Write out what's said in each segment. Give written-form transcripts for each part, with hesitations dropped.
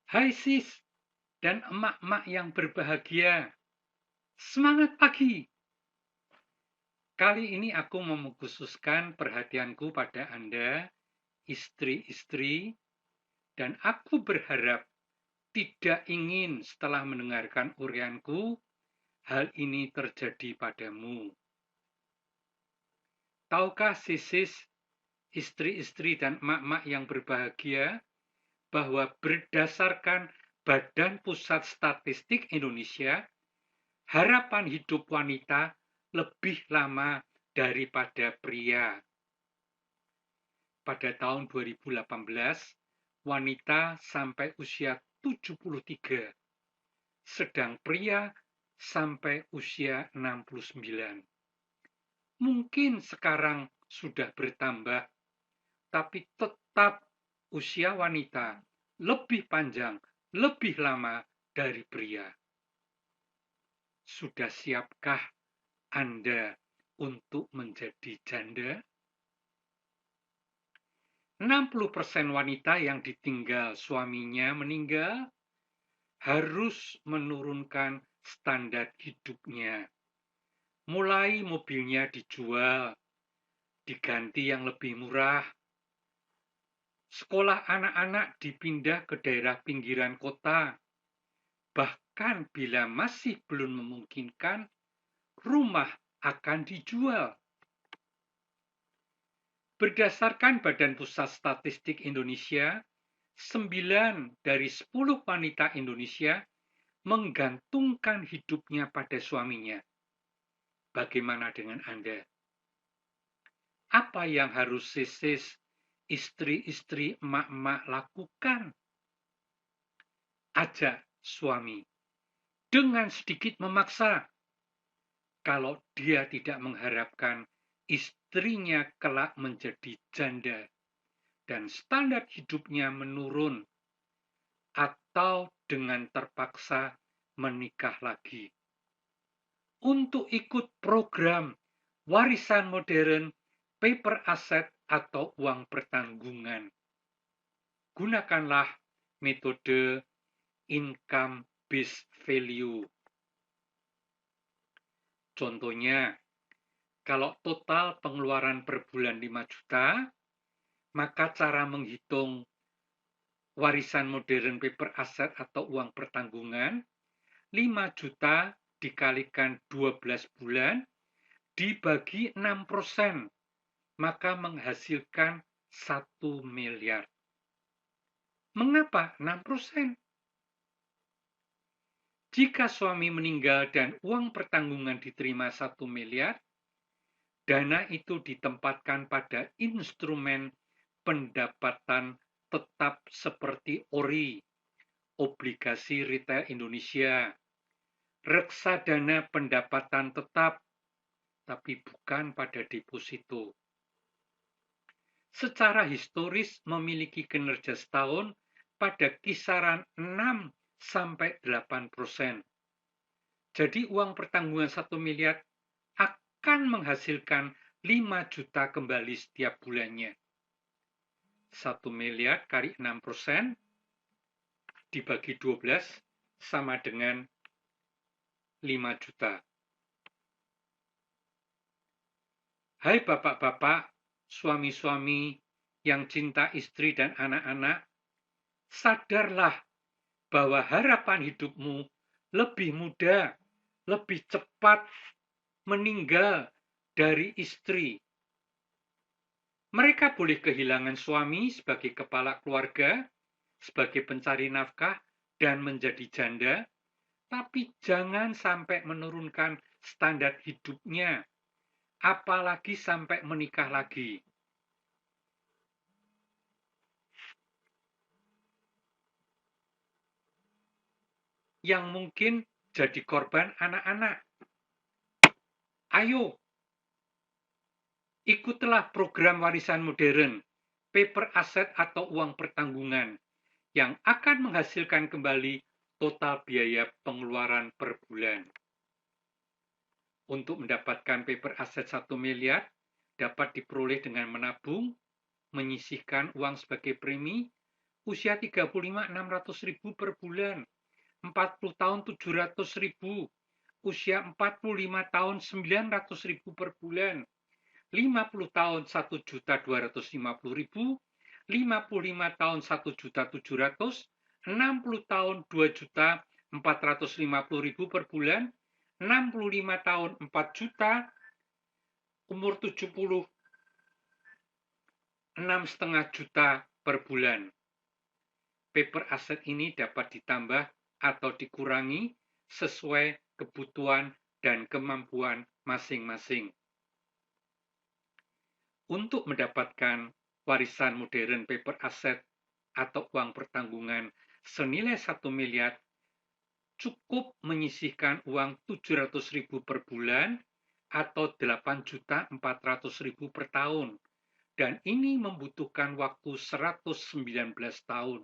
Hai sis dan emak-emak yang berbahagia. Semangat pagi. Kali ini aku mau mengkhususkan perhatianku pada Anda, istri-istri, dan aku berharap tidak ingin setelah mendengarkan urianku, hal ini terjadi padamu. Tahukah sis, istri-istri dan emak-emak yang berbahagia, bahwa berdasarkan Badan Pusat Statistik Indonesia, harapan hidup wanita lebih lama daripada pria. Pada tahun 2018, wanita sampai usia 73, sedang pria sampai usia 69. Mungkin sekarang sudah bertambah, tapi tetap usia wanita lebih panjang, lebih lama dari pria. Sudah siapkah Anda untuk menjadi janda? 60% wanita yang ditinggal suaminya meninggal harus menurunkan standar hidupnya. Mulai mobilnya dijual, diganti yang lebih murah. Sekolah anak-anak dipindah ke daerah pinggiran kota. Bahkan bila masih belum memungkinkan, rumah akan dijual. Berdasarkan Badan Pusat Statistik Indonesia, 9 dari 10 wanita Indonesia menggantungkan hidupnya pada suaminya. Bagaimana dengan Anda? Apa yang harus sis, istri-istri, emak-emak lakukan? Ajak suami dengan sedikit memaksa. Kalau dia tidak mengharapkan istrinya kelak menjadi janda dan standar hidupnya menurun, atau dengan terpaksa menikah lagi. Untuk ikut program warisan modern, paper asset atau uang pertanggungan, gunakanlah metode income based value. Contohnya, kalau total pengeluaran per bulan 5 juta, maka cara menghitung warisan modern paper asset atau uang pertanggungan, 5 juta dikalikan 12 bulan dibagi 6%, maka menghasilkan 1 miliar. Mengapa 6%? Jika suami meninggal dan uang pertanggungan diterima 1 miliar, dana itu ditempatkan pada instrumen pendapatan tetap seperti ORI, obligasi retail Indonesia, reksadana pendapatan tetap, tapi bukan pada deposito. Secara historis memiliki kinerja setahun pada kisaran 6-8%. Jadi uang pertanggungan 1 miliar akan menghasilkan 5 juta kembali setiap bulannya. 1 miliar kali 6% dibagi 12 sama dengan 5 juta. Hai bapak-bapak, suami-suami yang cinta istri dan anak-anak, sadarlah bahwa harapan hidupmu lebih muda, lebih cepat meninggal dari istri. Mereka boleh kehilangan suami sebagai kepala keluarga, sebagai pencari nafkah, dan menjadi janda, tapi jangan sampai menurunkan standar hidupnya, apalagi sampai menikah lagi. Yang mungkin jadi korban anak-anak. Ayo, ikutilah program warisan modern, paper asset atau uang pertanggungan, yang akan menghasilkan kembali total biaya pengeluaran per bulan. Untuk mendapatkan paper aset 1 miliar, dapat diperoleh dengan menabung, menyisihkan uang sebagai premi, Usia 35, 600.000 per bulan. 40 tahun 700.000. Usia 45 tahun 900.000 per bulan. 50 tahun 1.250.000, 55 tahun 1.700.000, 60 tahun 2.450.000 per bulan, 65 tahun 4 juta, umur 70 6,5 juta per bulan. Paper aset ini dapat ditambah atau dikurangi sesuai kebutuhan dan kemampuan masing-masing. Untuk mendapatkan warisan modern paper aset atau uang pertanggungan senilai 1 miliar, cukup menyisihkan uang 700.000 per bulan atau 8.400.000 per tahun. Dan ini membutuhkan waktu 119 tahun.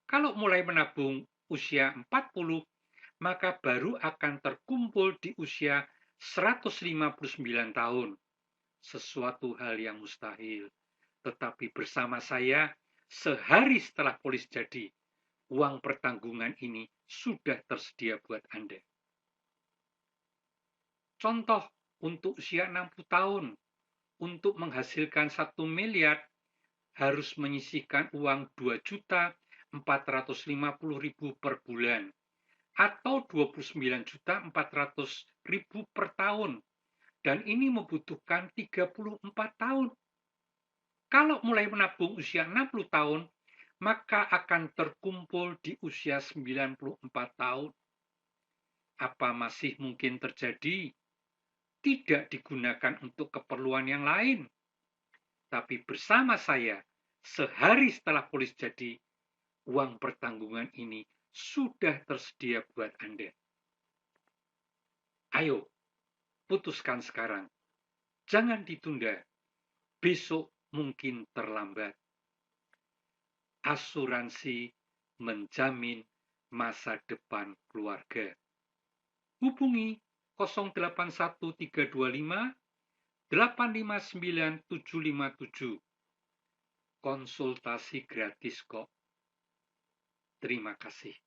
Kalau mulai menabung usia 40, maka baru akan terkumpul di usia 159 tahun. Sesuatu hal yang mustahil. Tetapi bersama saya, sehari setelah polis jadi, uang pertanggungan ini sudah tersedia buat Anda. Contoh untuk usia 60 tahun, untuk menghasilkan 1 miliar, harus menyisihkan uang 2.450.000 per bulan, atau 29.400.000 per tahun. Dan ini membutuhkan 34 tahun. Kalau mulai menabung usia 60 tahun, maka akan terkumpul di usia 94 tahun. Apa masih mungkin terjadi? Tidak digunakan untuk keperluan yang lain. Tapi bersama saya, sehari setelah polis jadi, uang pertanggungan ini sudah tersedia buat Anda. Ayo, putuskan sekarang. Jangan ditunda. Besok mungkin terlambat. Asuransi menjamin masa depan keluarga. Hubungi 081325 859757. Konsultasi gratis kok. Terima kasih.